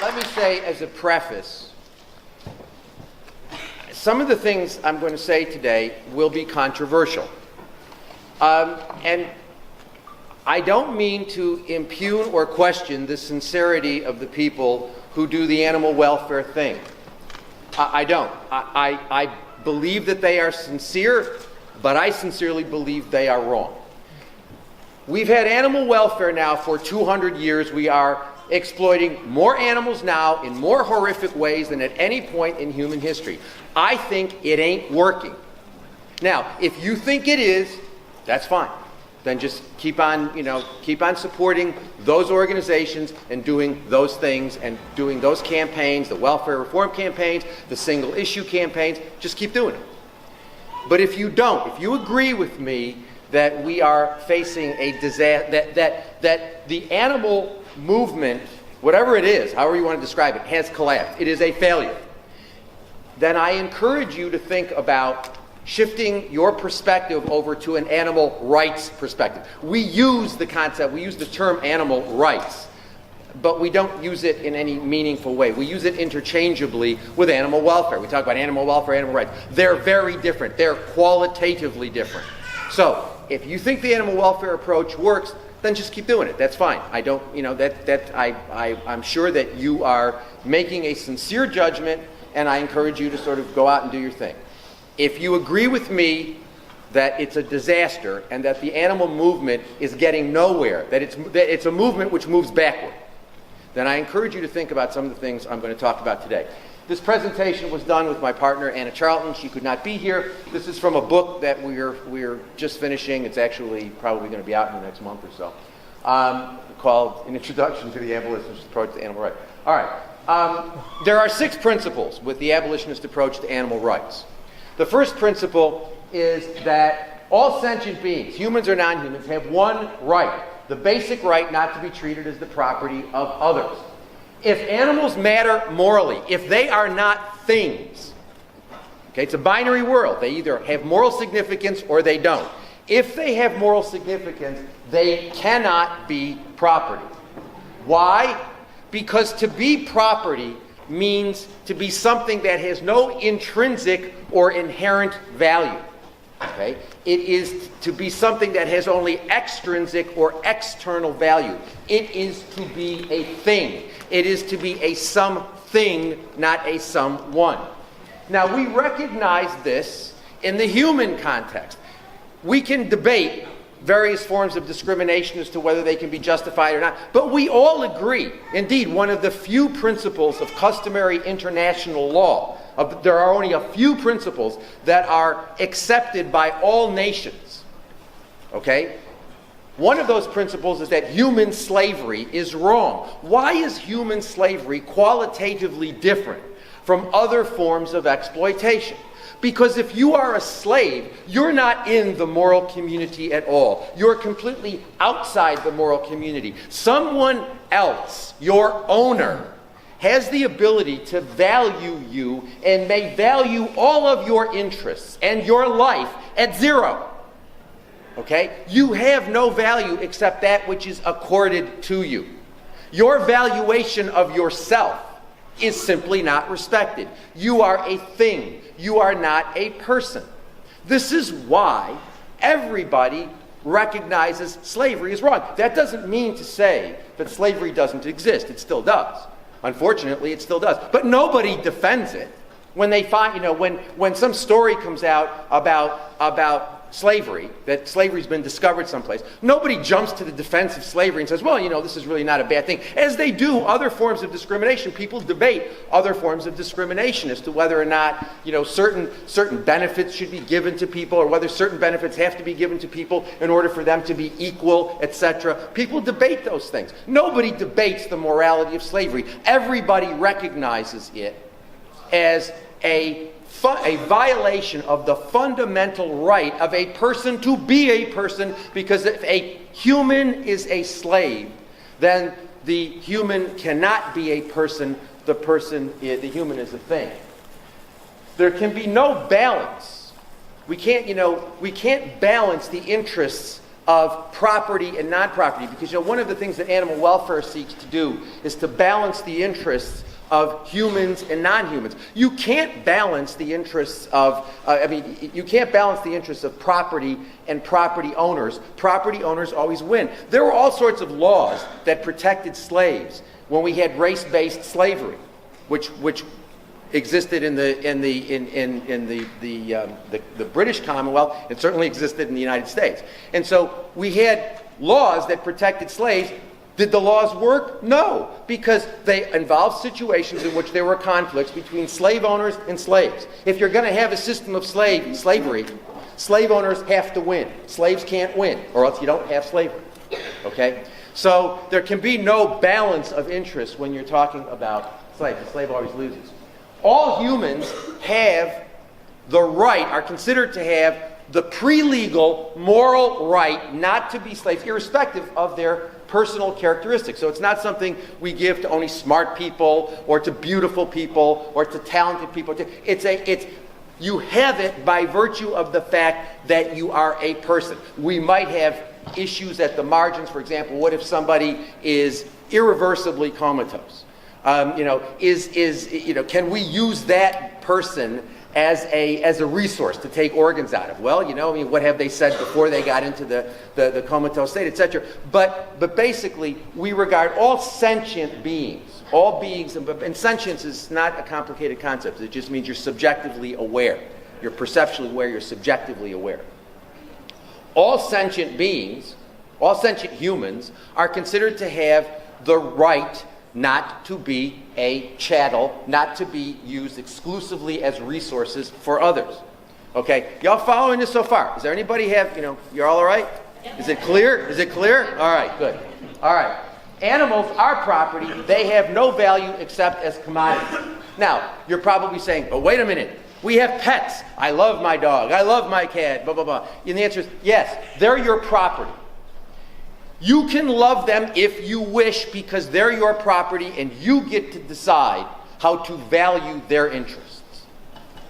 let me say as a preface, some of the things I'm going to say today will be controversial. And I don't mean to impugn or question the sincerity of the people who do the animal welfare thing. I don't. I believe that they are sincere, but I sincerely believe they are wrong. We've had animal welfare now for 200 years. We are exploiting more animals now in more horrific ways than at any point in human history. I think it ain't working. Now, if you think it is, that's fine. Then just keep on supporting those organizations and doing those things and doing those campaigns, the welfare reform campaigns, the single issue campaigns. Just keep doing it. But if you don't, if you agree with me that we are facing a disaster, that the animal movement, whatever it is, however you want to describe it, has collapsed, it is a failure, then I encourage you to think about shifting your perspective over to an animal rights perspective. We use the concept, we use the term animal rights, but we don't use it in any meaningful way. We use it interchangeably with animal welfare. We talk about animal welfare, animal rights. They're very different. They're qualitatively different. So, if you think the animal welfare approach works, then just keep doing it. That's fine. I don't, I'm sure that you are making a sincere judgment, and I encourage you to sort of go out and do your thing. If you agree with me that it's a disaster and that the animal movement is getting nowhere, that it's a movement which moves backward, then I encourage you to think about some of the things I'm going to talk about today. This presentation was done with my partner, Anna Charlton. She could not be here. This is from a book that we're just finishing. It's actually probably going to be out in the next month or so, called An Introduction to the Abolitionist Approach to Animal Rights. All right. There are 6 principles with the abolitionist approach to animal rights. The first principle is that all sentient beings, humans or non-humans, have one right, the basic right not to be treated as the property of others. If animals matter morally, if they are not things, okay, it's a binary world. They either have moral significance or they don't. If they have moral significance, they cannot be property. Why? Because to be property means to be something that has no intrinsic or inherent value. Okay? It is to be something that has only extrinsic or external value. It is to be a thing. It is to be a something, not a someone. Now, we recognize this in the human context. We can debate various forms of discrimination as to whether they can be justified or not, but we all agree. Indeed, one of the few principles of customary international law, there are only a few principles that are accepted by all nations. Okay? One of those principles is that human slavery is wrong. Why is human slavery qualitatively different from other forms of exploitation? Because if you are a slave, you're not in the moral community at all. You're completely outside the moral community. Someone else, your owner, has the ability to value you and may value all of your interests and your life at 0. Okay? You have no value except that which is accorded to you. Your valuation of yourself is simply not respected. You are a thing. You are not a person. This is why everybody recognizes slavery is wrong. That doesn't mean to say that slavery doesn't exist. It still does. Unfortunately, it still does. But nobody defends it. When they find, when some story comes out about slavery, that slavery's been discovered someplace, nobody jumps to the defense of slavery and says, well, this is really not a bad thing. As they do other forms of discrimination, people debate other forms of discrimination as to whether or not, certain benefits should be given to people, or whether certain benefits have to be given to people in order for them to be equal, etc. People debate those things. Nobody debates the morality of slavery. Everybody recognizes it as a violation of the fundamental right of a person to be a person, because if a human is a slave, then the human cannot be a person. The human is a thing. There can be no balance. We can't balance the interests of property and non-property, because one of the things that animal welfare seeks to do is to balance the interests of humans and non-humans. You can't balance the interests of, you can't balance the interests of property and property owners. Property owners always win. There were all sorts of laws that protected slaves when we had race-based slavery, which existed in the British Commonwealth. It certainly existed in the United States. And so we had laws that protected slaves. Did the laws work? No, because they involved situations in which there were conflicts between slave owners and slaves. If you're going to have a system of slavery, slave owners have to win. Slaves can't win, or else you don't have slavery. Okay? So there can be no balance of interest when you're talking about slaves. The slave always loses. All humans have the right, are considered to have the pre-legal moral right not to be slaves, irrespective of their personal characteristics. So it's not something we give to only smart people or to beautiful people or to talented people. You have it by virtue of the fact that you are a person. We might have issues at the margins. For example, what if somebody is irreversibly comatose? Can we use that person as a resource to take organs out of? Well, what have they said before they got into the comatose state, etc. But basically, we regard all sentient beings, all beings, and sentience is not a complicated concept. It just means you're subjectively aware. You're perceptually aware, you're subjectively aware. All sentient beings, all sentient humans, are considered to have the right not to be a chattel, not to be used exclusively as resources for others. Okay, y'all following this so far? Does there anybody have, you're all right? Is it clear? Is it clear? All right, good. All right. Animals are property. They have no value except as commodities. Now, you're probably saying, but wait a minute. We have pets. I love my dog. I love my cat, blah, blah, blah. And the answer is, yes, they're your property. You can love them if you wish because they're your property and you get to decide how to value their interests.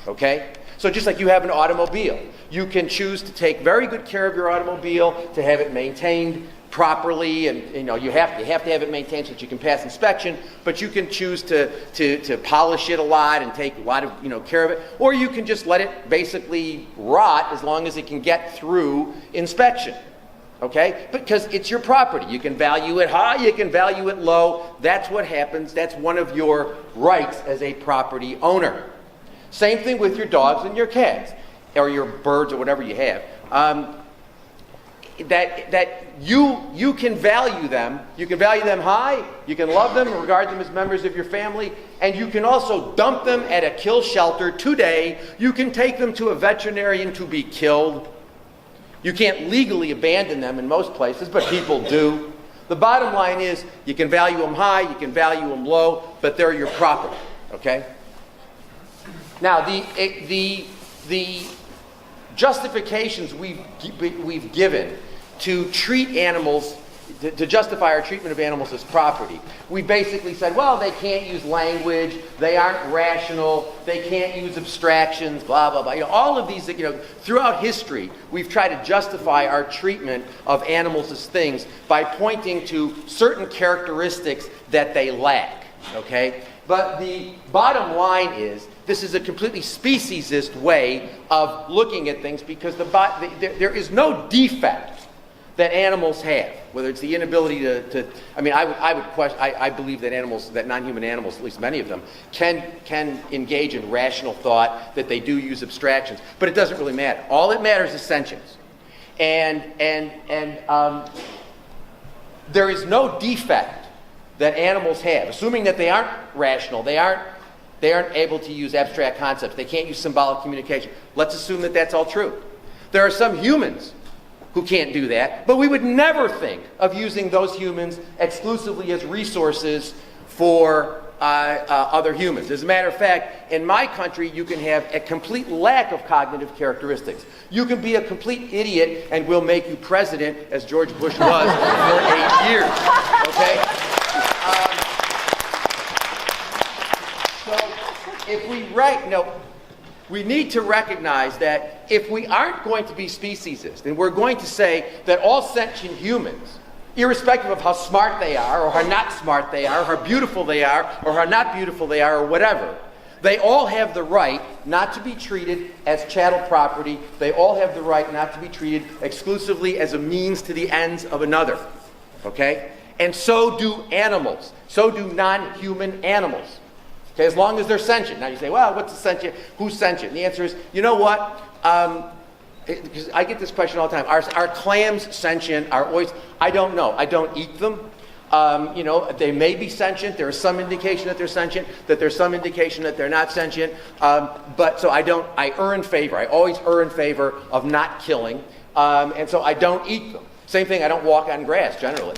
Okay? So just like you have an automobile, you can choose to take very good care of your automobile, to have it maintained properly, and you have to have it maintained so that you can pass inspection, but you can choose to polish it a lot and take a lot of care of it, or you can just let it basically rot as long as it can get through inspection. Okay? Because it's your property. You can value it high, you can value it low. That's what happens. That's one of your rights as a property owner. Same thing with your dogs and your cats, or your birds or whatever you have. That you can value them. You can value them high. You can love them and regard them as members of your family. And you can also dump them at a kill shelter today. You can take them to a veterinarian to be killed. You can't legally abandon them in most places, but people do. The bottom line is you can value them high, you can value them low, but they're your property. Okay? Now, the justifications we've given to treat animals, to justify our treatment of animals as property, we basically said, well, they can't use language, they aren't rational, they can't use abstractions, blah, blah, blah. All of these, throughout history, we've tried to justify our treatment of animals as things by pointing to certain characteristics that they lack, okay? But the bottom line is, this is a completely speciesist way of looking at things because there is no defect that animals have, whether it's the inability to I would question. I believe that animals, that non-human animals, at least many of them, can engage in rational thought, that they do use abstractions, but it doesn't really matter. All that matters is sentience, and there is no defect that animals have, assuming that they aren't rational, they aren't able to use abstract concepts, they can't use symbolic communication. Let's assume that that's all true. There are some humans who can't do that, but we would never think of using those humans exclusively as resources for other humans. As a matter of fact, in my country, you can have a complete lack of cognitive characteristics. You can be a complete idiot and we'll make you president, as George Bush was for 8 years. Okay? So if we we need to recognize that if we aren't going to be speciesist, and we're going to say that all sentient humans, irrespective of how smart they are, or how not smart they are, or how beautiful they are, or how not beautiful they are, or whatever, they all have the right not to be treated as chattel property. They all have the right not to be treated exclusively as a means to the ends of another. Okay? And so do animals. So do non-human animals. Okay, as long as they're sentient. Now you say, well, what's a sentient? Who's sentient? And the answer is, you know what? Because I get this question all the time. Are clams sentient? Are oysters? I don't know. I don't eat them. They may be sentient. There is some indication that they're sentient, that there's some indication that they're not sentient. But so I err in favor. I always err in favor of not killing. And so I don't eat them. Same thing, I don't walk on grass generally,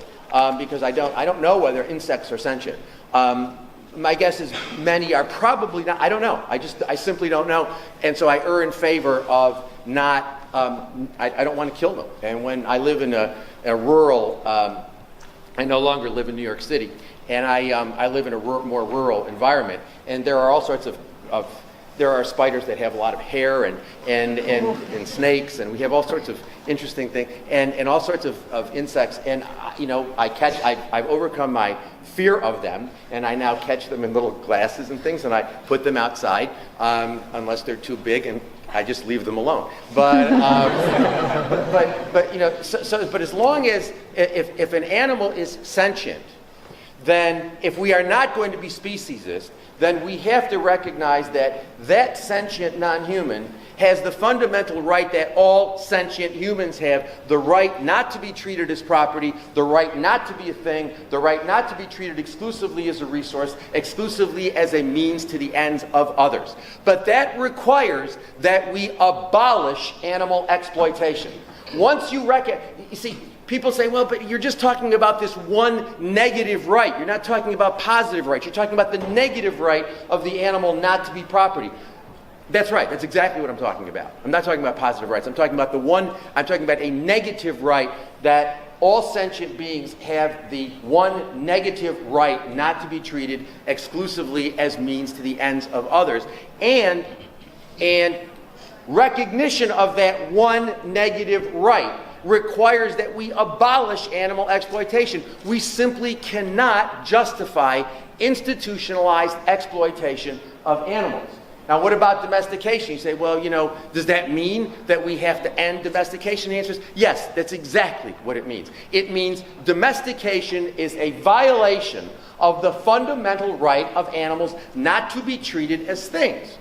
because I don't know whether insects are sentient. My guess is many are probably not. I don't know. I simply don't know. And so I err in favor of not, I don't want to kill them. And when I live in a rural, I no longer live in New York City, and I live in a more rural environment, and there are all sorts of there are spiders that have a lot of hair and snakes, and we have all sorts of interesting things, and all sorts of insects. And I've overcome my fear of them, and I now catch them in little glasses and things, and I put them outside unless they're too big, and I just leave them alone. But but as long as if an animal is sentient, then if we are not going to be speciesist, then we have to recognize that that sentient non-human has the fundamental right that all sentient humans have, the right not to be treated as property, the right not to be a thing, the right not to be treated exclusively as a resource, exclusively as a means to the ends of others. But that requires that we abolish animal exploitation. Once you see, people say, well, but you're just talking about this one negative right. You're not talking about positive rights. You're talking about the negative right of the animal not to be property. That's right. That's exactly what I'm talking about. I'm not talking about positive rights. I'm talking about a negative right that all sentient beings have the one negative right not to be treated exclusively as means to the ends of others. And recognition of that one negative right requires that we abolish animal exploitation. We simply cannot justify institutionalized exploitation of animals. Now, what about domestication? You say, well, does that mean that we have to end domestication? The answer is yes, that's exactly what it means. It means domestication is a violation of the fundamental right of animals not to be treated as things.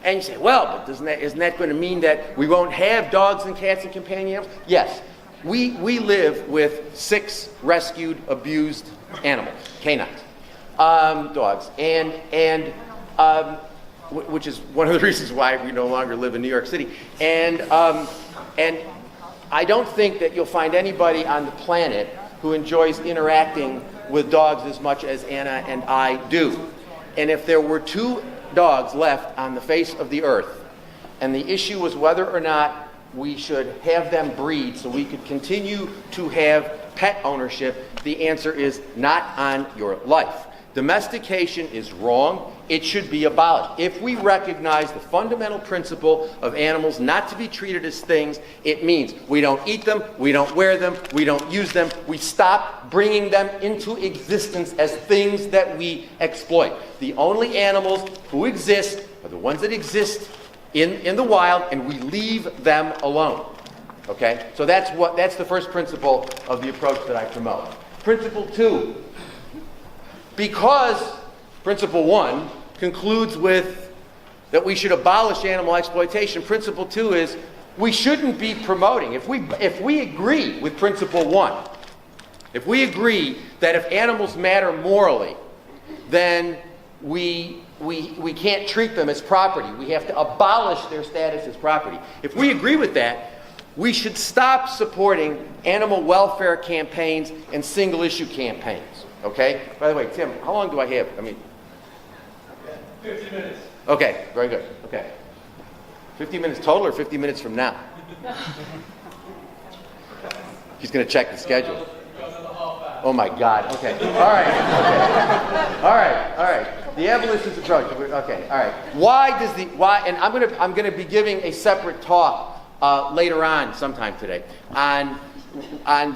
And you say, well, but isn't that going to mean that we won't have dogs and cats and companion animals? Yes. We live with 6 rescued, abused animals, canines, dogs, and which is one of the reasons why we no longer live in New York City. And I don't think that you'll find anybody on the planet who enjoys interacting with dogs as much as Anna and I do. And if there were 2 dogs left on the face of the earth, and the issue was whether or not we should have them breed so we could continue to have pet ownership, the answer is not on your life. Domestication is wrong. It should be abolished. If we recognize the fundamental principle of animals not to be treated as things, it means we don't eat them, we don't wear them, we don't use them, we stop bringing them into existence as things that we exploit. The only animals who exist are the ones that exist in the wild, and we leave them alone. Okay? So that's the first principle of the approach that I promote. Principle 2. Because principle 1 concludes with that we should abolish animal exploitation, principle 2 is we shouldn't be promoting. If we agree with principle 1, if we agree that if animals matter morally, then we can't treat them as property. We have to abolish their status as property. If we agree with that, we should stop supporting animal welfare campaigns and single-issue campaigns. Okay? By the way, Tim, how long do I have? 50 minutes. Okay, very good. Okay. 50 minutes total or 50 minutes from now? He's going to check the schedule. Oh my God. Okay. All right. Okay. All right. The abolitionist approach. Okay, all right. Why? And I'm gonna be giving a separate talk later on, sometime today, on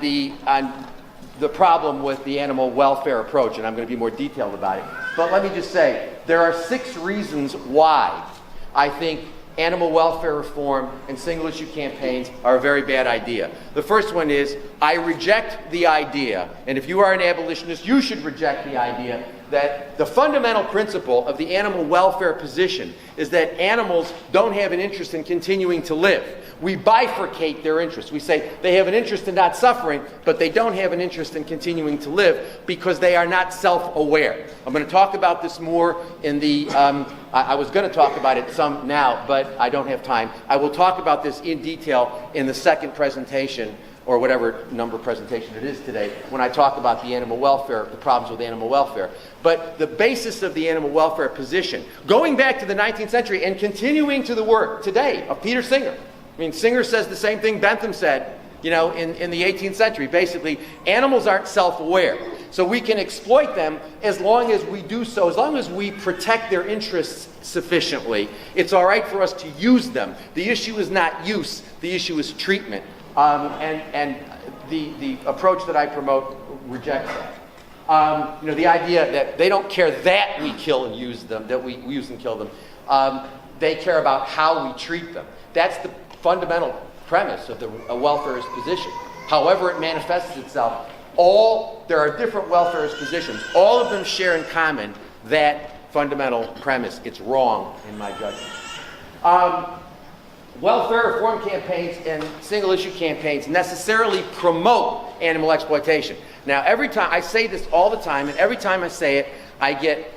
the problem with the animal welfare approach, and I'm going to be more detailed about it. But let me just say, there are 6 reasons why I think animal welfare reform and single-issue campaigns are a very bad idea. The first one is, I reject the idea, and if you are an abolitionist, you should reject the idea that the fundamental principle of the animal welfare position is that animals don't have an interest in continuing to live. We bifurcate their interests. We say they have an interest in not suffering, but they don't have an interest in continuing to live because they are not self-aware. I'm going to talk about this more in the, I was going to talk about it some now, but I don't have time. I will talk about this in detail in the second presentation, or whatever number presentation it is today, when I talk about the animal welfare, the problems with animal welfare. But the basis of the animal welfare position, going back to the 19th century and continuing to the work today of Peter Singer. I mean, Singer says the same thing Bentham said, in the 18th century. Basically, animals aren't self-aware. So we can exploit them as long as we do so, as long as we protect their interests sufficiently. It's all right for us to use them. The issue is not use, the issue is treatment. And the approach that I promote rejects that. The idea that they don't care that we kill and use them, that we use and kill them. They care about how we treat them. That's the fundamental premise of the welfarist position. However it manifests itself, there are different welfarist positions. All of them share in common that fundamental premise. It's wrong, in my judgment. Welfare reform campaigns and single-issue campaigns necessarily promote animal exploitation. Now, every time, I say this all the time, and every time I say it, I get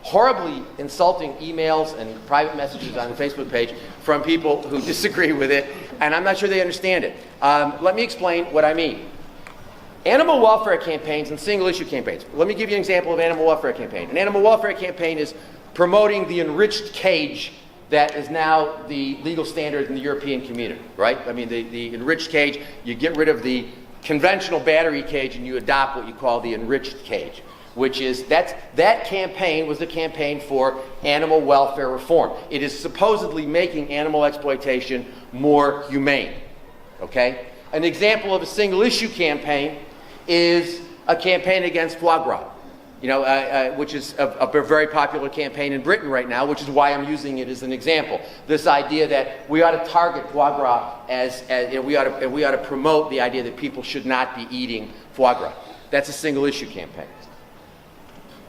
horribly insulting emails and private messages on the Facebook page from people who disagree with it, and I'm not sure they understand it. Let me explain what I mean. Animal welfare campaigns and single-issue campaigns. Let me give you an example of an animal welfare campaign. An animal welfare campaign is promoting the enriched cage that is now the legal standard in the European community, right? I mean, the enriched cage, you get rid of the conventional battery cage and you adopt what you call the enriched cage, which is, that campaign was the campaign for animal welfare reform. It is supposedly making animal exploitation more humane, okay? An example of a single-issue campaign is a campaign against foie gras. Which is a very popular campaign in Britain right now, which is why I'm using it as an example. This idea that we ought to target foie gras we ought to promote the idea that people should not be eating foie gras. That's a single-issue campaign.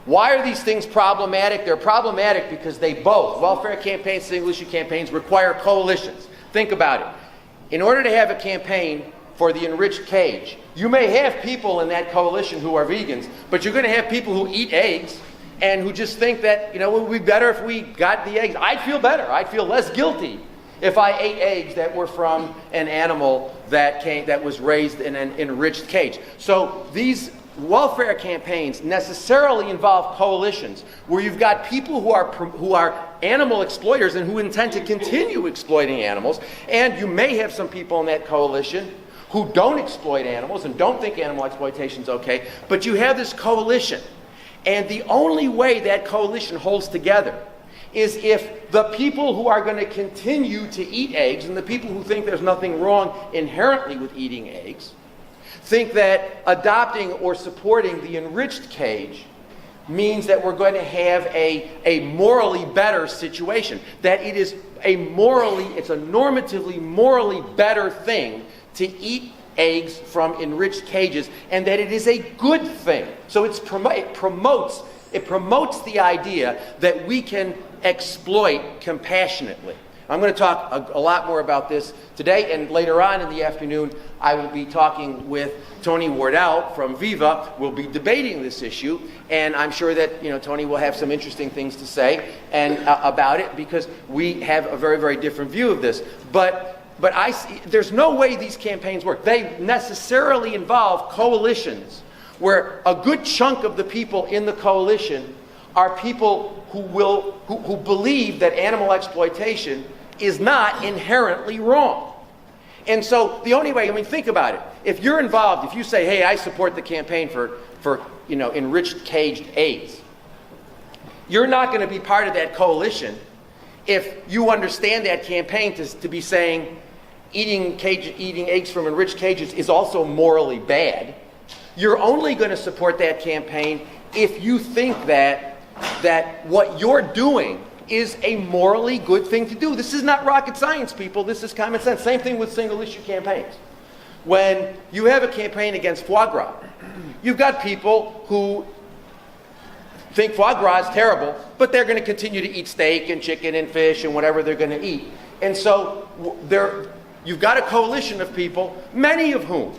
Why are these things problematic? They're problematic because they both, welfare campaigns, single-issue campaigns, require coalitions. Think about it. In order to have a campaign for the enriched cage, you may have people in that coalition who are vegans, but you're going to have people who eat eggs and who just think that, it would be better if we got the eggs. I'd feel better. I'd feel less guilty if I ate eggs that were from an animal that was raised in an enriched cage. So these welfare campaigns necessarily involve coalitions where you've got people who are animal exploiters and who intend to continue exploiting animals, and you may have some people in that coalition who don't exploit animals and don't think animal exploitation is okay, but you have this coalition. And the only way that coalition holds together is if the people who are going to continue to eat eggs, and the people who think there's nothing wrong inherently with eating eggs, think that adopting or supporting the enriched cage means that we're going to have a morally better situation, that it's a normatively morally better thing to eat eggs from enriched cages, and that it is a good thing. So it promotes the idea that we can exploit compassionately. I'm going to talk a lot more about this today, and later on in the afternoon, I will be talking with Tony Wardell from Viva. We'll be debating this issue, and I'm sure that Tony will have some interesting things to say about it, because we have a very, very different view of this. But I see, there's no way these campaigns work. They necessarily involve coalitions where a good chunk of the people in the coalition are people who believe that animal exploitation is not inherently wrong. And so the only way, think about it. If you're involved, if you say, hey, I support the campaign for enriched caged eggs, You're not going to be part of that coalition if you understand that campaign to be saying eating eggs from enriched cages is also morally bad. You're only going to support that campaign if you think that what you're doing is a morally good thing to do. This is not rocket science, people. This is common sense. Same thing with single-issue campaigns. When you have a campaign against foie gras, you've got people who think foie gras is terrible, but they're going to continue to eat steak and chicken and fish and whatever they're going to eat. And so you've got a coalition of people, many of whom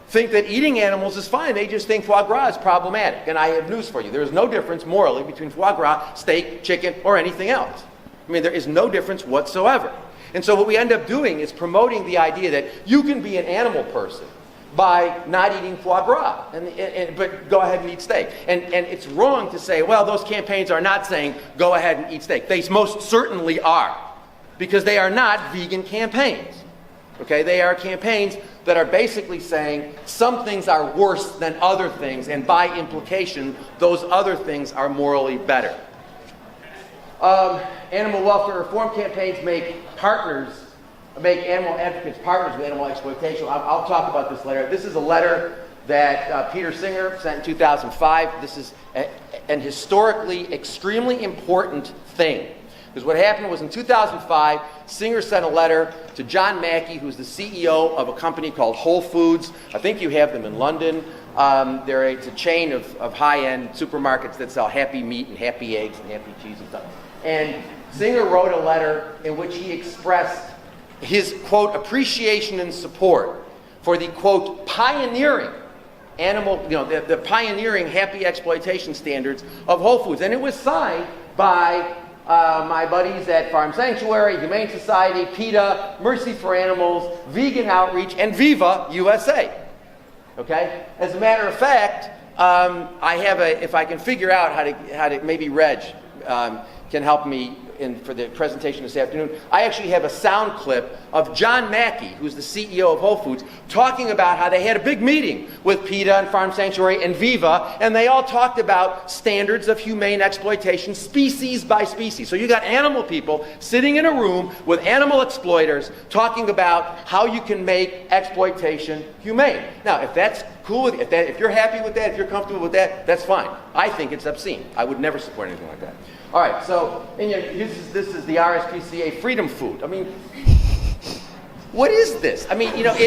think that eating animals is fine. They just think foie gras is problematic. And I have news for you. There is no difference morally between foie gras, steak, chicken, or anything else. I mean, there is no difference whatsoever. And so what we end up doing is promoting the idea that you can be an animal person by not eating foie gras, but go ahead and eat steak. And it's wrong to say, well, those campaigns are not saying go ahead and eat steak. They most certainly are, because they are not vegan campaigns. Okay, they are campaigns that are basically saying some things are worse than other things, and by implication, those other things are morally better. Animal welfare reform campaigns make animal advocates partners with animal exploitation. I'll talk about this later. This is a letter that Peter Singer sent in 2005. This is an historically extremely important thing. Because what happened was in 2005, Singer sent a letter to John Mackey, who's the CEO of a company called Whole Foods. I think you have them in London. It's a chain of high-end supermarkets that sell happy meat and happy eggs and happy cheese and stuff. And Singer wrote a letter in which he expressed his, quote, appreciation and support for the, quote, pioneering the pioneering happy exploitation standards of Whole Foods. And it was signed by my buddies at Farm Sanctuary, Humane Society, PETA, Mercy for Animals, Vegan Outreach, and Viva USA. Okay? As a matter of fact, I have if I can figure out how to maybe Reg can help me for the presentation this afternoon. I actually have a sound clip of John Mackey, who's the CEO of Whole Foods, talking about how they had a big meeting with PETA and Farm Sanctuary and Viva, and they all talked about standards of humane exploitation, species by species. So you got animal people sitting in a room with animal exploiters talking about how you can make exploitation humane. Now, if that's cool with you, if you're happy with that, if you're comfortable with that, that's fine. I think it's obscene. I would never support anything like that. All right, so this is the RSPCA Freedom Food. I mean, what is this? I mean, it is.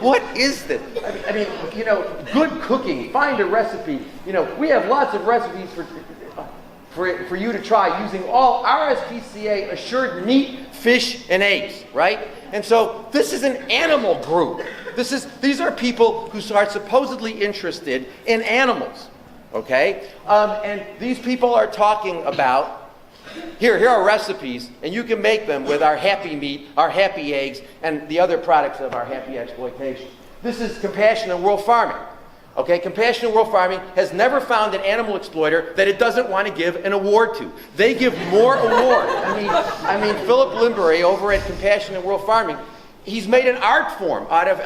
What is this? I mean, good cooking. Find a recipe. We have lots of recipes for you to try using all RSPCA assured meat, fish, and eggs, right? And so this is an animal group. These are people who are supposedly interested in animals. Okay? And these people are talking about, here are recipes, and you can make them with our happy meat, our happy eggs, and the other products of our happy exploitation. This is Compassion in World Farming. Okay? Compassion in World Farming has never found an animal exploiter that it doesn't want to give an award to. They give more awards. I mean, Philip Limbury over at Compassion in World Farming, he's made an art form out of,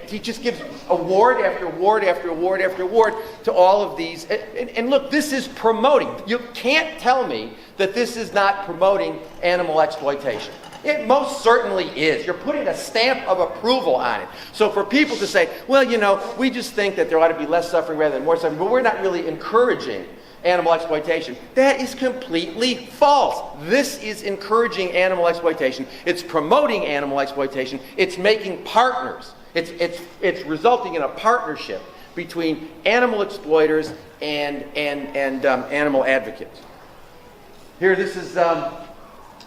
he just gives award after award after award after award to all of these. And look, this is promoting. You can't tell me that this is not promoting animal exploitation. It most certainly is. You're putting a stamp of approval on it. So for people to say, well, we just think that there ought to be less suffering rather than more suffering, but we're not really encouraging animal exploitation. That is completely false. This is encouraging animal exploitation. It's promoting animal exploitation. It's making partners. It's resulting in a partnership between animal exploiters and animal advocates. Here, this is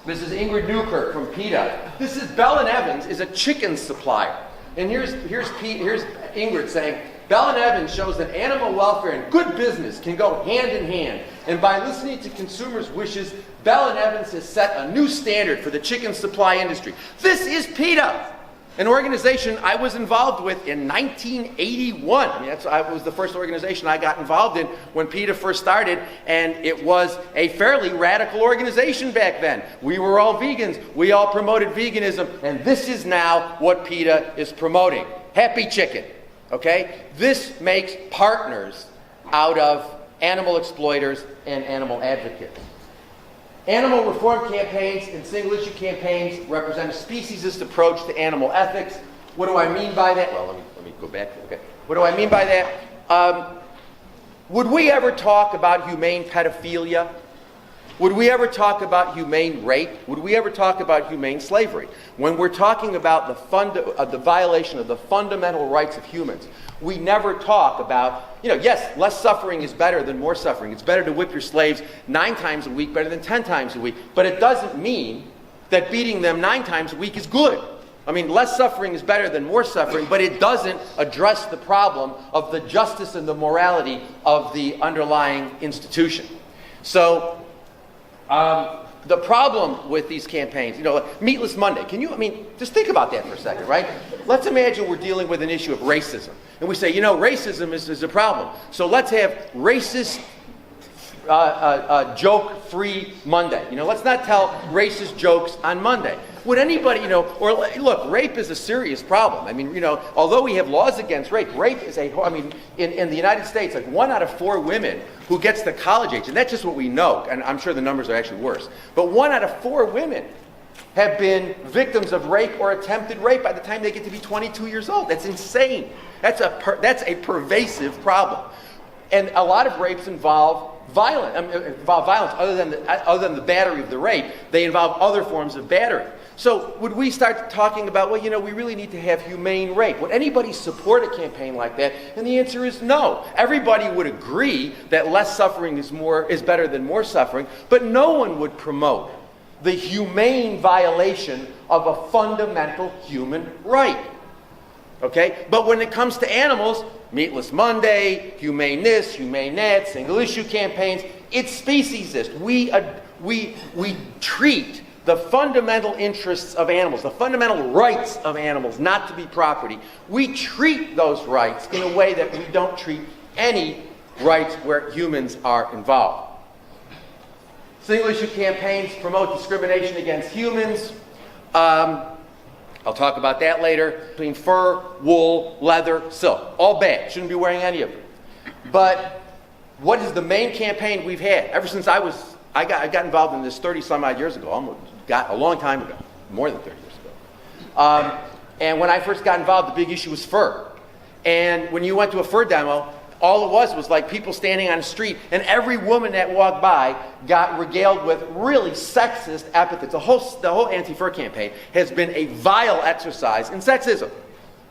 Ingrid Newkirk from PETA. This is Bell and Evans is a chicken supplier, and here's Ingrid saying, Bell and Evans shows that animal welfare and good business can go hand in hand. And by listening to consumers' wishes, Bell and Evans has set a new standard for the chicken supply industry. This is PETA, an organization I was involved with in 1981. I mean, that was the first organization I got involved in when PETA first started, and it was a fairly radical organization back then. We were all vegans. We all promoted veganism, and this is now what PETA is promoting. Happy chicken. Okay? This makes partners out of animal exploiters, and animal advocates. Animal reform campaigns and single-issue campaigns represent a speciesist approach to animal ethics. What do I mean by that? Well, let me go back. Okay. What do I mean by that? Would we ever talk about humane pedophilia? Would we ever talk about humane rape? Would we ever talk about humane slavery? When we're talking about the violation of the fundamental rights of humans, we never talk about, yes, less suffering is better than more suffering. It's better to whip your slaves 9 times a week better than 10 times a week. But it doesn't mean that beating them 9 times a week is good. I mean, less suffering is better than more suffering, but it doesn't address the problem of the justice and the morality of the underlying institution. So, the problem with these campaigns, Meatless Monday, just think about that for a second, right? Let's imagine we're dealing with an issue of racism. And we say, racism is a problem. So let's have racist, joke-free Monday. Let's not tell racist jokes on Monday. Would anybody, look, rape is a serious problem. Although we have laws against rape is in the United States, like 1 out of 4 women who gets to college age, and that's just what we know, and I'm sure the numbers are actually worse, but 1 out of 4 women have been victims of rape or attempted rape by the time they get to be 22 years old. That's insane. That's a pervasive problem. And a lot of rapes involve violence other than the battery of the rape. They involve other forms of battery. So would we start talking about, we really need to have humane rape? Would anybody support a campaign like that? And the answer is no. Everybody would agree that less suffering is better than more suffering, but no one would promote the humane violation of a fundamental human right. Okay? But when it comes to animals, Meatless Monday, humane this, humane that, single-issue campaigns, it's speciesist. We treat the fundamental interests of animals, the fundamental rights of animals not to be property, we treat those rights in a way that we don't treat any rights where humans are involved. Single-issue campaigns promote discrimination against humans. I'll talk about that later. Between fur, wool, leather, silk. All bad. Shouldn't be wearing any of them. But what is the main campaign we've had? Ever since I got involved in this 30-some-odd years ago, a long time ago, more than 30 years ago. And when I first got involved, the big issue was fur. And when you went to a fur demo, all it was like people standing on the street, and every woman that walked by got regaled with really sexist epithets. The whole anti-fur campaign has been a vile exercise in sexism.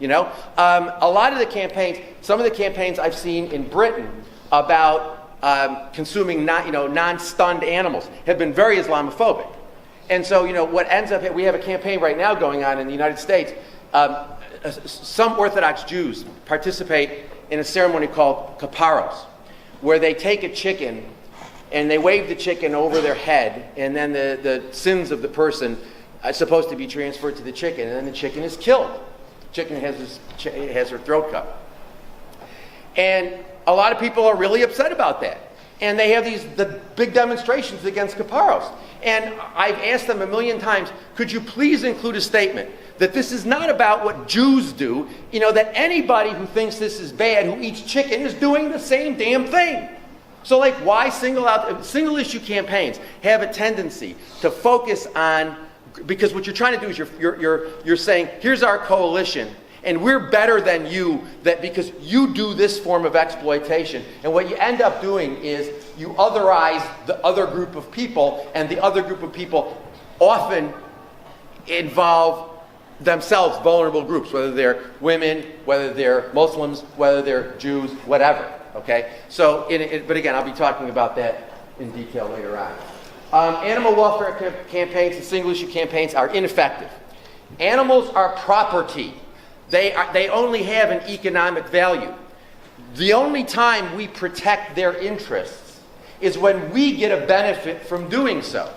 A lot of the campaigns, some of the campaigns I've seen in Britain about consuming non-stunned animals have been very Islamophobic. And so, what ends up, we have a campaign right now going on in the United States. Some Orthodox Jews participate in a ceremony called kaparos, where they take a chicken and they wave the chicken over their head, and then the sins of the person are supposed to be transferred to the chicken, and then the chicken is killed. The chicken has her throat cut. And a lot of people are really upset about that. And they have the big demonstrations against kaparos. And I've asked them a million times, could you please include a statement that this is not about what Jews do, that anybody who thinks this is bad, who eats chicken, is doing the same damn thing. So why single-issue campaigns have a tendency to focus on, because what you're trying to do is you're saying, here's our coalition, and we're better than you because you do this form of exploitation. And what you end up doing is you otherize the other group of people, and the other group of people often involve themselves vulnerable groups, whether they're women, whether they're Muslims, whether they're Jews, whatever. Okay? So, but again, I'll be talking about that in detail later on. Animal welfare campaigns and single-issue campaigns are ineffective. Animals are property. They only have an economic value. The only time we protect their interests is when we get a benefit from doing so.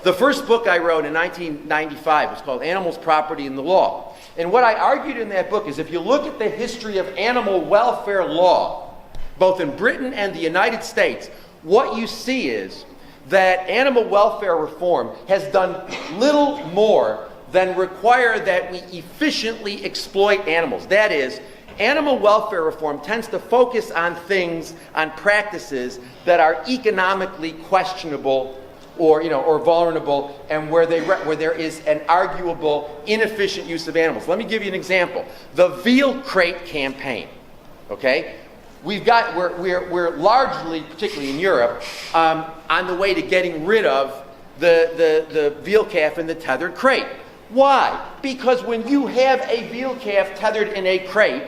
The first book I wrote in 1995 was called Animals, Property, and the Law. And what I argued in that book is if you look at the history of animal welfare law, both in Britain and the United States, what you see is that animal welfare reform has done little more than require that we efficiently exploit animals. That is, Animal welfare reform tends to focus on things, on practices that are economically questionable or vulnerable, and where there is an arguable inefficient use of animals. Let me give you an example. The veal crate campaign. Okay, we're largely, particularly in Europe, on the way to getting rid of the veal calf in the tethered crate. Why? Because when you have a veal calf tethered in a crate,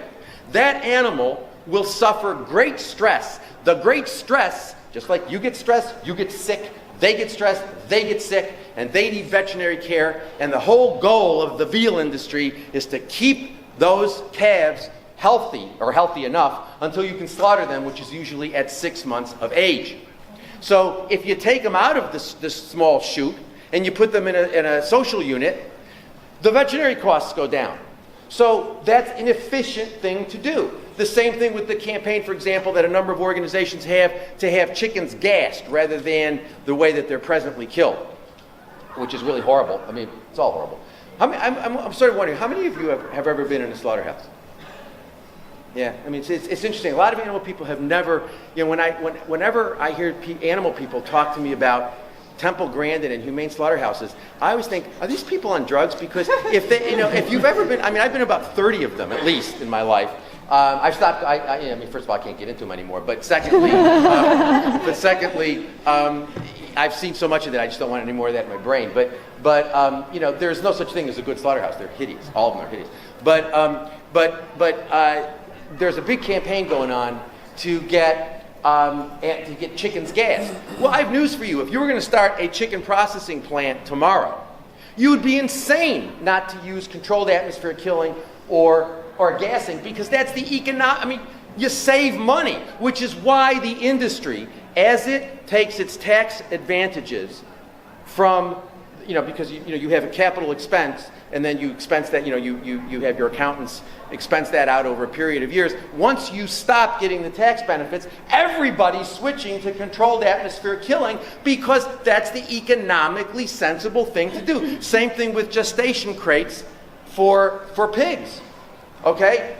that animal will suffer great stress. The great stress, just like you get stressed, you get sick, they get stressed, they get sick, and they need veterinary care. And the whole goal of the veal industry is to keep those calves healthy, or healthy enough, until you can slaughter them, which is usually at 6 months of age. So if you take them out of this small chute and you put them in a social unit, the veterinary costs go down. So that's an efficient thing to do. The same thing with the campaign, for example, that a number of organizations have to have chickens gassed rather than the way that they're presently killed, which is really horrible. I mean, it's all horrible. I'm sort of wondering, how many of you have ever been in a slaughterhouse? Yeah, I mean, it's interesting. A lot of animal people have never, whenever I hear animal people talk to me about Temple Grandin and humane slaughterhouses, I always think, are these people on drugs? Because if you've ever been, I've been about 30 of them at least in my life. I've stopped. First of all, I can't get into them anymore. But secondly, I've seen so much of that, I just don't want any more of that in my brain. But there's no such thing as a good slaughterhouse. They're hideous. All of them are hideous. But there's a big campaign going on to get chickens gassed. Well, I have news for you. If you were going to start a chicken processing plant tomorrow, you would be insane not to use controlled atmosphere killing or gassing, because that's the you save money, which is why the industry, as it takes its tax advantages from, because you have a capital expense, and then you expense that, you have your accountants expense that out over a period of years. Once you stop getting the tax benefits, everybody's switching to controlled atmosphere killing, because that's the economically sensible thing to do. Same thing with gestation crates for pigs. Okay?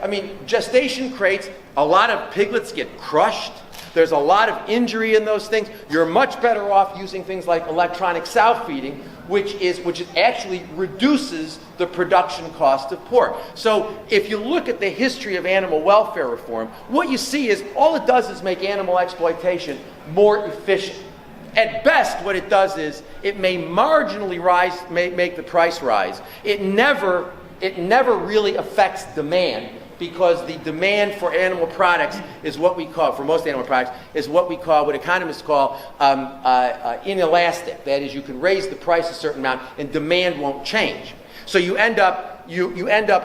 Gestation crates, a lot of piglets get crushed. There's a lot of injury in those things. You're much better off using things like electronic sow feeding, which actually reduces the production cost of pork. So if you look at the history of animal welfare reform, what you see is all it does is make animal exploitation more efficient. At best, what it does is it may marginally make the price rise. It never really affects demand, because the demand for animal products is what we call, for most animal products, what economists call inelastic. That is, you can raise the price a certain amount and demand won't change. So you end up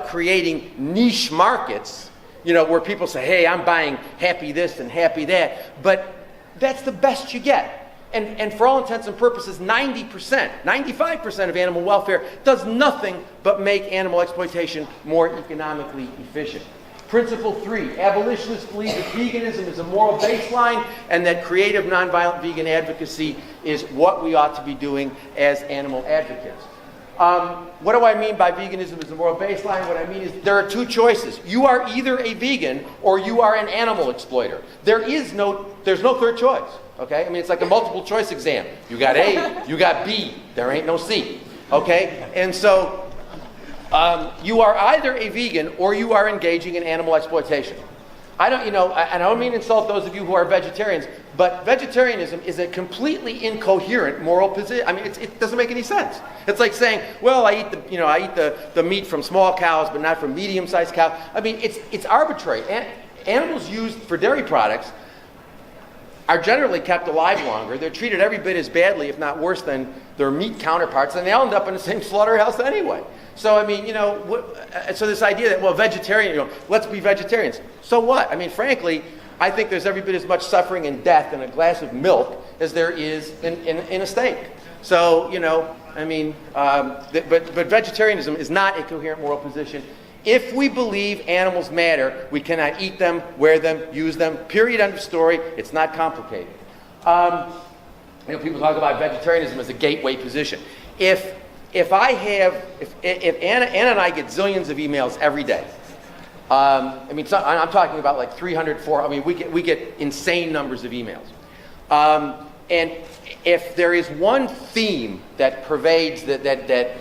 creating niche markets, where people say, hey, I'm buying happy this and happy that, but that's the best you get. And for all intents and purposes, 95% of animal welfare does nothing but make animal exploitation more economically efficient. Principle 3, abolitionists believe that veganism is a moral baseline, and that creative, nonviolent vegan advocacy is what we ought to be doing as animal advocates. What do I mean by veganism is a moral baseline? What I mean is there are two choices. You are either a vegan or you are an animal exploiter. There's no third choice. Okay? It's like a multiple choice exam. You got A, you got B. There ain't no C. Okay? And so you are either a vegan or you are engaging in animal exploitation. I don't mean to insult those of you who are vegetarians, but vegetarianism is a completely incoherent moral position. It doesn't make any sense. It's like saying, well, I eat the meat from small cows, but not from medium-sized cows. It's arbitrary. Animals used for dairy products are generally kept alive longer. They're treated every bit as badly, if not worse, than their meat counterparts, and they all end up in the same slaughterhouse anyway. So, so this idea that, vegetarian, let's be vegetarians. So what? Frankly, I think there's every bit as much suffering and death in a glass of milk as there is in a steak. So, but vegetarianism is not a coherent moral position. If we believe animals matter, we cannot eat them, wear them, use them. Period. End of story. It's not complicated. People talk about vegetarianism as a gateway position. If Anna and I get zillions of emails every day, I mean, I'm talking about like 300, 400. I mean, we get insane numbers of emails. And if there is one theme that pervades, that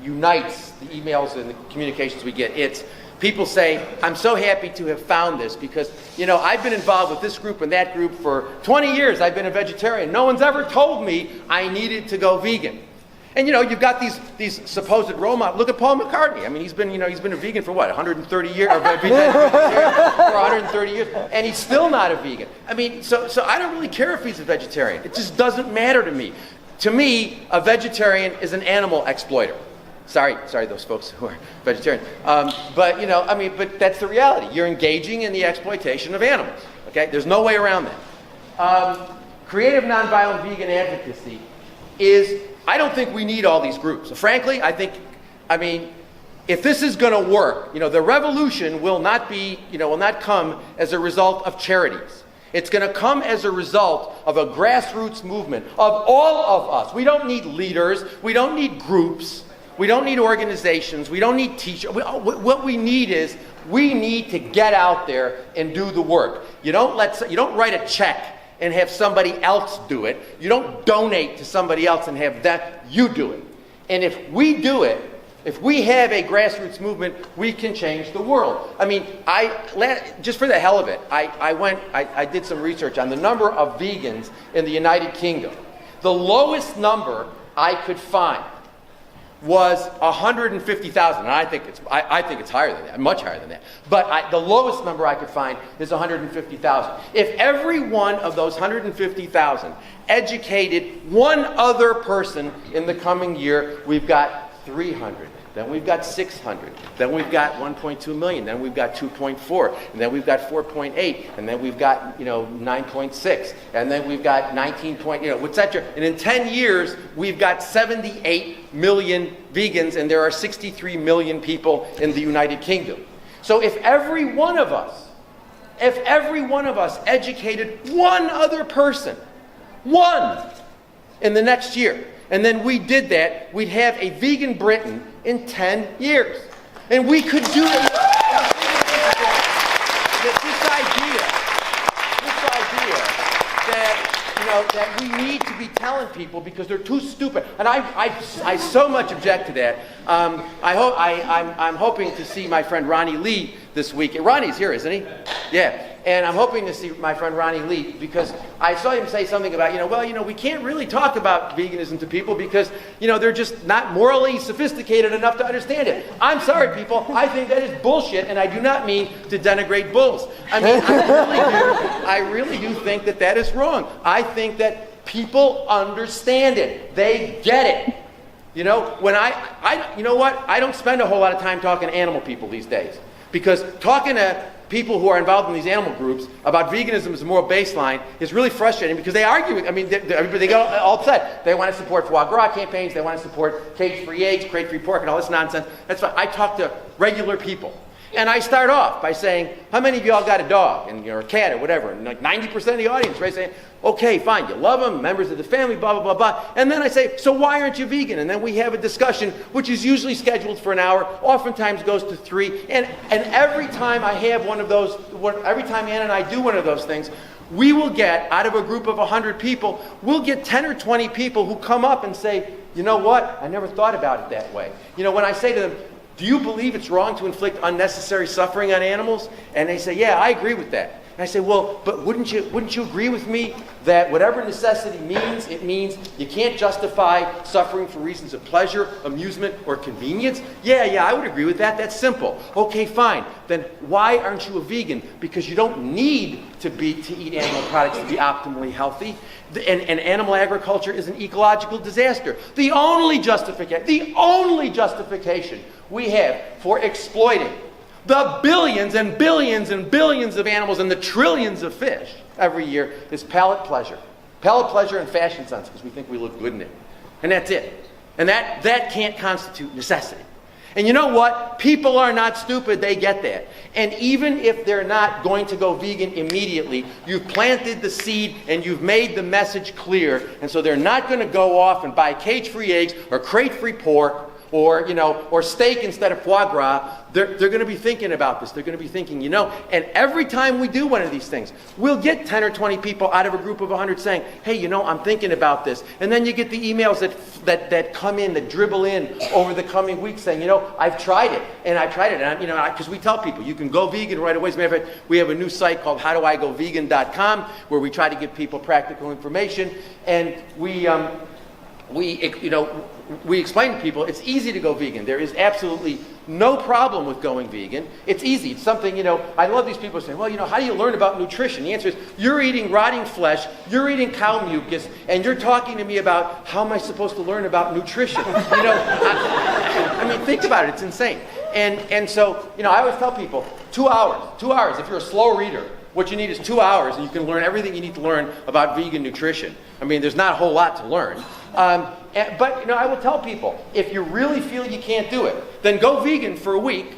unites the emails and the communications we get, it's people say, I'm so happy to have found this because, I've been involved with this group and that group for 20 years. I've been a vegetarian. No one's ever told me I needed to go vegan. And you've got these supposed role models. Look at Paul McCartney. I mean, he's been a vegan for what, 130 years, or for 130 years, and he's still not a vegan. I mean, so I don't really care if he's a vegetarian. It just doesn't matter to me. To me, a vegetarian is an animal exploiter. Sorry, those folks who are vegetarian. But that's the reality. You're engaging in the exploitation of animals. Okay, there's no way around that. Creative nonviolent vegan advocacy is. I don't think we need all these groups. Frankly, if this is going to work, the revolution will not come as a result of charities. It's going to come as a result of a grassroots movement of all of us. We don't need leaders. We don't need groups. We don't need organizations. We don't need teachers. What we need is we need to get out there and do the work. You don't write a check and have somebody else do it. You don't donate to somebody else and have you do it. And if we do it, if we have a grassroots movement, we can change the world. I mean, just for the hell of it, I did some research on the number of vegans in the United Kingdom. The lowest number I could find was 150,000, and I think it's higher than that, much higher than that. But the lowest number I could find is 150,000. If every one of those 150,000 educated one other person in the coming year, we've got 300. Then we've got 600. Then we've got 1.2 million. Then we've got 2.4. And then we've got 4.8. And then we've got 9.6. And then we've got 19. etc. And in 10 years, we've got 78 million vegans, and there are 63 million people in the United Kingdom. So if every one of us educated one other person, one, in the next year, and then we did that, we'd have a vegan Britain in 10 years. And we could do it. That we need to be telling people because they're too stupid. And I so much object to that. I'm hoping to see my friend Ronnie Lee this week. Ronnie's here, isn't he? Yeah. And I'm hoping to see my friend Ronnie Lee because I saw him say something about, we can't really talk about veganism to people because, they're just not morally sophisticated enough to understand it. I'm sorry, people. I think that is bullshit, and I do not mean to denigrate bulls. I mean, I really do think that is wrong. I think that people understand it. They get it. When I don't spend a whole lot of time talking to animal people these days because talking to people who are involved in these animal groups about veganism as a moral baseline is really frustrating because they argue with, they get all upset. They want to support foie gras campaigns, they want to support cage-free eggs, crate-free pork, and all this nonsense. That's fine. I talk to regular people. And I start off by saying, how many of y'all got a dog or a cat or whatever? And like 90% of the audience, right, saying, okay, fine, you love them, members of the family, blah, blah, blah, blah. And then I say, so why aren't you vegan? And then we have a discussion, which is usually scheduled for an hour, oftentimes goes to 3. And every time I have one of those, every time Ann and I do one of those things, we will get, out of a group of 100 people, we'll get 10 or 20 people who come up and say, you know what, I never thought about it that way. When I say to them, do you believe it's wrong to inflict unnecessary suffering on animals? And they say, yeah, I agree with that. And I say, well, but wouldn't you agree with me that whatever necessity means, it means you can't justify suffering for reasons of pleasure, amusement, or convenience? Yeah, I would agree with that. That's simple. Okay, fine. Then why aren't you a vegan? Because you don't need to eat animal products to be optimally healthy. And animal agriculture is an ecological disaster. The only justification we have for exploiting the billions and billions and billions of animals and the trillions of fish every year is palate pleasure. Palate pleasure and fashion sense because we think we look good in it. And that's it. And that can't constitute necessity. And you know what? People are not stupid. They get that. And even if they're not going to go vegan immediately, you've planted the seed and you've made the message clear. And so they're not going to go off and buy cage-free eggs or crate-free pork or, or steak instead of foie gras, they're going to be thinking about this. They're going to be thinking, and every time we do one of these things, we'll get 10 or 20 people out of a group of 100 saying, hey, I'm thinking about this. And then you get the emails that come in, that dribble in over the coming weeks saying, I've tried it, and because we tell people, you can go vegan right away. As a matter of fact, we have a new site called hodoigovegan.com where we try to give people practical information, and we explain to people it's easy to go vegan. There is absolutely no problem with going vegan. It's easy. It's something, I love these people saying, well, how do you learn about nutrition? The answer is, you're eating rotting flesh, you're eating cow mucus, and you're talking to me about how am I supposed to learn about nutrition? I mean, think about it. It's insane. And so, I always tell people, 2 hours. 2 hours. If you're a slow reader, what you need is 2 hours, and you can learn everything you need to learn about vegan nutrition. I mean, there's not a whole lot to learn. But I will tell people, if you really feel you can't do it, then go vegan for a week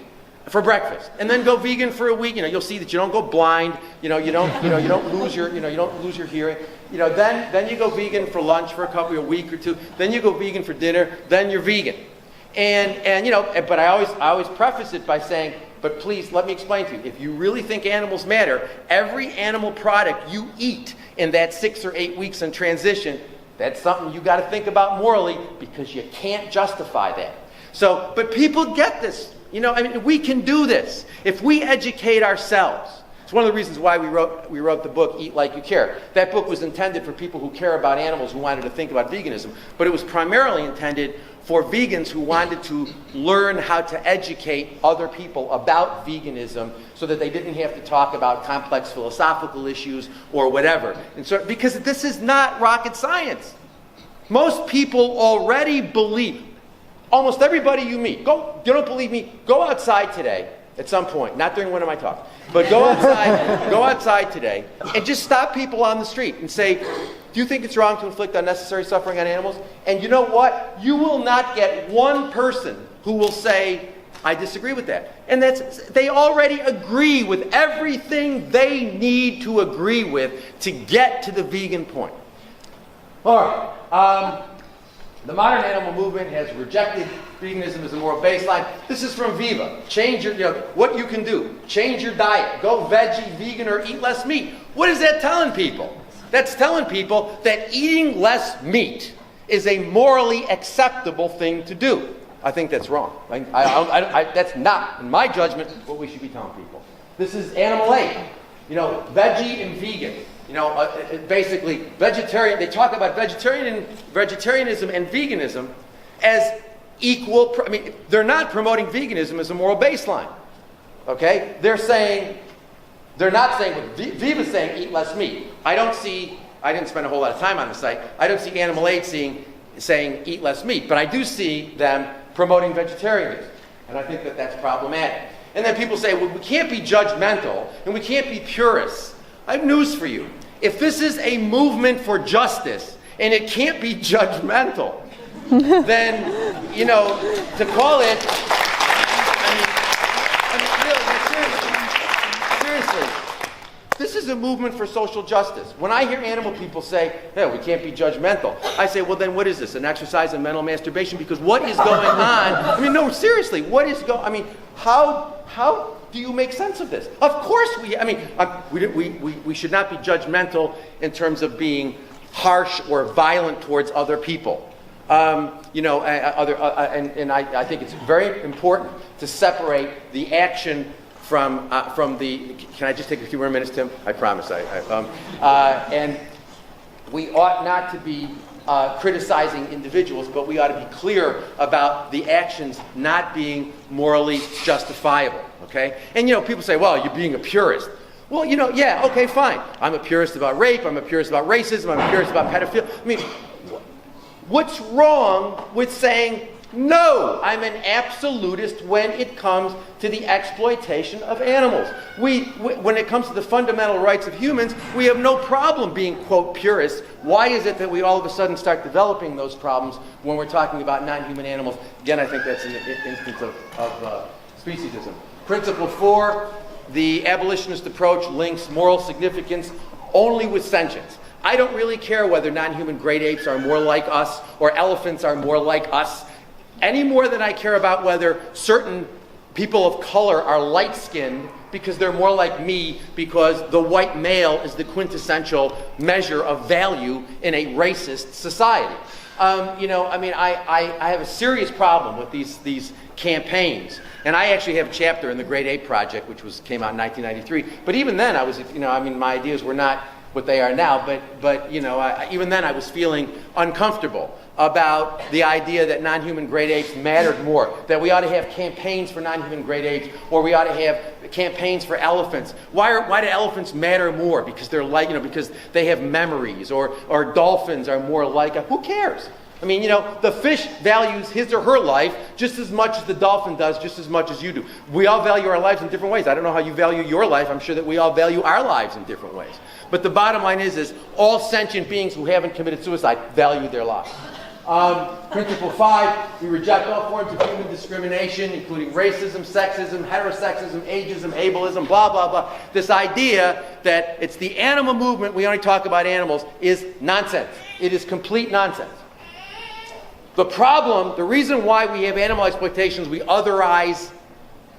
for breakfast, and then go vegan for a week. You'll see that you don't go blind. You don't lose your hearing. Then you go vegan for lunch for a week or two. Then you go vegan for dinner. Then you're vegan. But I always preface it by saying, but please let me explain to you. If you really think animals matter, every animal product you eat in that 6 or 8 weeks in transition, that's something you got to think about morally, because you can't justify that. So, but people get this. We can do this if we educate ourselves. It's one of the reasons why we wrote the book Eat Like You Care. That book was intended for people who care about animals, who wanted to think about veganism, but it was primarily intended for vegans who wanted to learn how to educate other people about veganism so that they didn't have to talk about complex philosophical issues or whatever. And so, because this is not rocket science. Most people already believe. Almost everybody you meet, you don't believe me, go outside today at some point, not during one of my talks, but go outside today and just stop people on the street and say, do you think it's wrong to inflict unnecessary suffering on animals? And you know what? You will not get one person who will say, I disagree with that. And they already agree with everything they need to agree with to get to the vegan point. All right. The modern animal movement has rejected veganism as a moral baseline. This is from Viva. Change what you can do. Change your diet. Go veggie, vegan, or eat less meat. What is that telling people? That's telling people that eating less meat is a morally acceptable thing to do. I think that's wrong. That's not, in my judgment, what we should be telling people. This is animal aid. Veggie and vegan. Basically, vegetarian. They talk about vegetarianism and veganism as equal. They're not promoting veganism as a moral baseline. Okay, they're not saying what Viva's saying. Eat less meat. I didn't spend a whole lot of time on the site. I don't see Animal Aid saying eat less meat, but I do see them promoting vegetarianism, and I think that that's problematic. And then people say, well, we can't be judgmental and we can't be purists. I have news for you. If this is a movement for justice and it can't be judgmental, then, to call it, seriously, this is a movement for social justice. When I hear animal people say, we can't be judgmental, I say, well, then what is this, an exercise in mental masturbation? Because what is going on? No, seriously, how do you make sense of this? Of course we should not be judgmental in terms of being harsh or violent towards other people. I think it's very important to separate the action from the. Can I just take a few more minutes, Tim? I promise. And we ought not to be criticizing individuals, but we ought to be clear about the actions not being morally justifiable. Okay? And people say, well, you're being a purist. Well, yeah, okay, fine. I'm a purist about rape. I'm a purist about racism. I'm a purist about pedophilia. What's wrong with saying, no, I'm an absolutist when it comes to the exploitation of animals? When it comes to the fundamental rights of humans, we have no problem being, quote, purists. Why is it that we all of a sudden start developing those problems when we're talking about non-human animals? Again, I think that's an instance of speciesism. Principle 4, the abolitionist approach links moral significance only with sentience. I don't really care whether non-human great apes are more like us or elephants are more like us. any more than I care about whether certain people of color are light-skinned because they're more like me, because the white male is the quintessential measure of value in a racist society. I have a serious problem with these campaigns. And I actually have a chapter in the Grade 8 Project, which came out in 1993. But even then, my ideas were not what they are now. But even then, I was feeling uncomfortable about the idea that non-human grade apes mattered more, that we ought to have campaigns for non-human grade apes, or we ought to have campaigns for elephants. Why do elephants matter more? Because they're because they have memories, or dolphins are more like who cares? I mean, the fish values his or her life just as much as the dolphin does, just as much as you do. We all value our lives in different ways. I don't know how you value your life. I'm sure that we all value our lives in different ways. But the bottom line is all sentient beings who haven't committed suicide value their lives. Principle 5, we reject all forms of human discrimination, including racism, sexism, heterosexism, ageism, ableism, blah, blah, blah. This idea that it's the animal movement, we only talk about animals, is nonsense. It is complete nonsense. The problem, the reason why we have animal exploitations, we otherize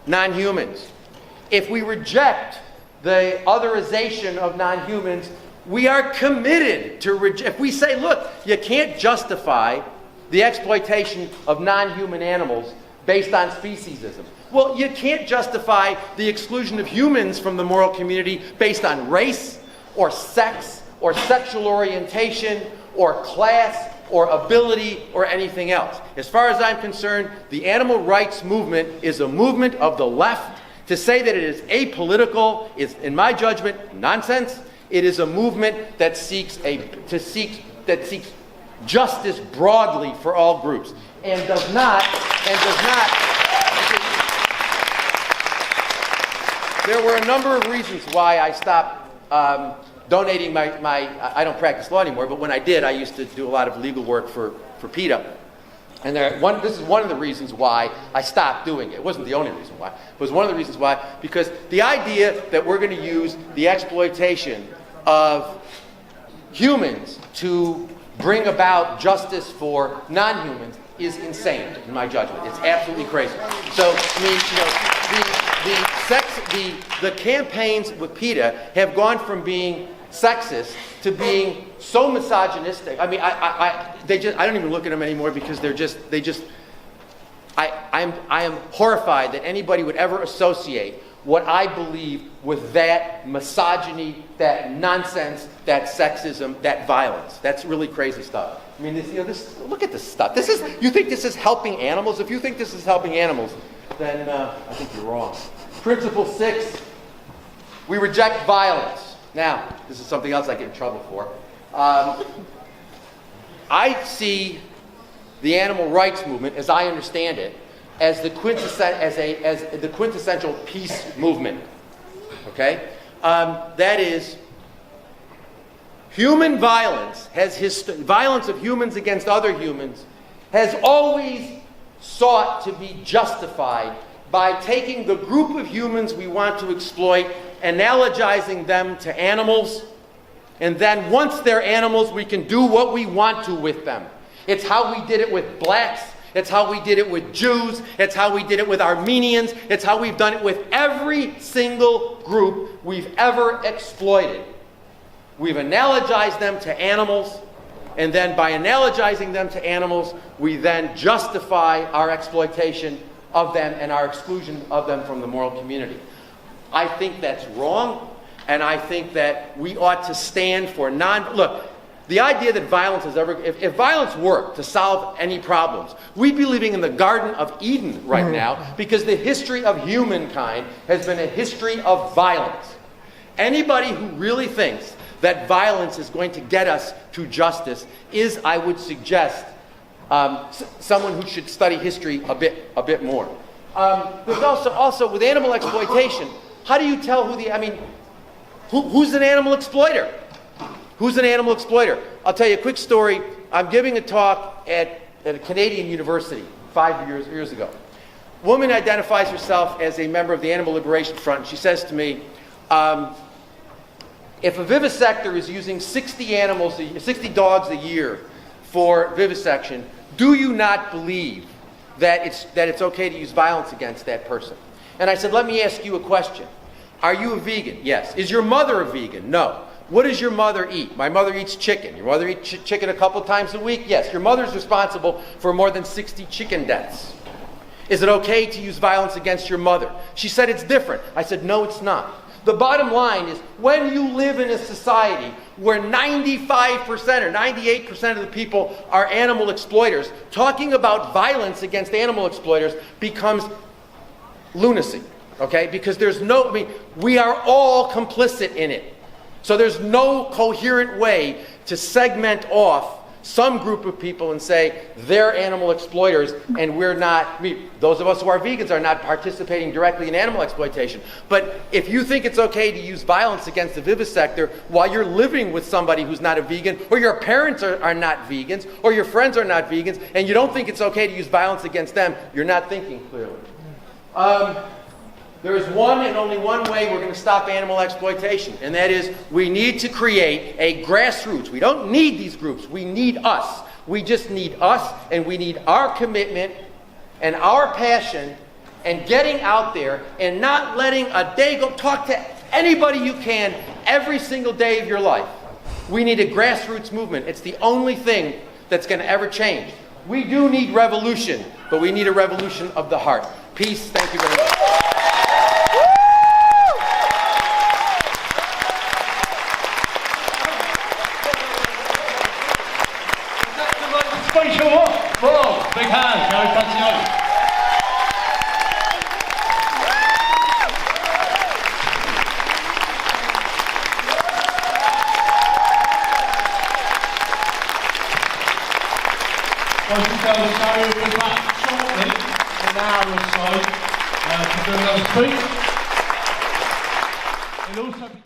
non-humans. If we reject the otherization of non-humans, we are committed to if we say, look, you can't justify the exploitation of non-human animals based on speciesism. Well, you can't justify the exclusion of humans from the moral community based on race, or sex, or sexual orientation, or class, or ability, or anything else. As far as I'm concerned, the animal rights movement is a movement of the left. To say that it is apolitical is, in my judgment, nonsense. It is a movement that seeks justice broadly for all groups, and does not. There were a number of reasons why I stopped donating I don't practice law anymore, but when I did, I used to do a lot of legal work for PETA. And this is one of the reasons why I stopped doing it. It wasn't the only reason why. It was one of the reasons why, because the idea that we're going to use the exploitation of humans to bring about justice for non-humans is insane, in my judgment. It's absolutely crazy. So, the campaigns with PETA have gone from being sexist to being so misogynistic. I mean, I don't even look at them anymore because I am horrified that anybody would ever associate what I believe with that misogyny, that nonsense, that sexism, that violence. That's really crazy stuff. I mean, look at this stuff. You think this is helping animals? If you think this is helping animals, then I think you're wrong. Principle 6, we reject violence. Now, this is something else I get in trouble for. I see the animal rights movement, as I understand it, as the quintessential peace movement. Okay? That is, human violence violence of humans against other humans has always sought to be justified by taking the group of humans we want to exploit, analogizing them to animals, and then once they're animals, we can do what we want to with them. It's how we did it with blacks. It's how we did it with Jews. It's how we did it with Armenians. It's how we've done it with every single group we've ever exploited. We've analogized them to animals, and then by analogizing them to animals, we then justify our exploitation of them and our exclusion of them from the moral community. I think that's wrong, and I think that we ought to stand for look, the idea that violence has if violence worked to solve any problems, we'd be living in the Garden of Eden right now, because the history of humankind has been a history of violence. Anybody who really thinks that violence is going to get us to justice is, I would suggest, someone who should study history a bit more. There's also with animal exploitation, how do you tell who's an animal exploiter? Who's an animal exploiter? I'll tell you a quick story. I'm giving a talk at a Canadian university 5 years ago. A woman identifies herself as a member of the Animal Liberation Front. She says to me, if a vivisector is using 60 dogs a year for vivisection, do you not believe that it's okay to use violence against that person. And I said, let me ask you a question. Are you a vegan? Yes. Is your mother a vegan? No. What does your mother eat? My mother eats chicken. Your mother eats chicken a couple times a week? Yes. Your mother's responsible for more than 60 chicken deaths. Is it okay to use violence against your mother? She said it's different. I said, no, it's not. The bottom line is, when you live in a society where 95% or 98% of the people are animal exploiters, talking about violence against animal exploiters becomes lunacy, okay? Because we are all complicit in it. So there's no coherent way to segment off some group of people and say they're animal exploiters and we're not. Those of us who are vegans are not participating directly in animal exploitation. But if you think it's okay to use violence against the vivisector while you're living with somebody who's not a vegan, or your parents are not vegans, or your friends are not vegans, and you don't think it's okay to use violence against them, you're not thinking clearly. There is one and only one way we're going to stop animal exploitation, and that is we need to create a grassroots. We don't need these groups. We need us. We just need us, and we need our commitment and our passion and getting out there and not letting a day go. Talk to anybody you can every single day of your life. We need a grassroots movement. It's the only thing that's going to ever change. We do need revolution, but we need a revolution of the heart. Peace. Thank you very much. Speaker what? Whoa, big hand, Gary Pantioni. Well, we'll be back shortly, in an hour or so, to do another speech. It'll also be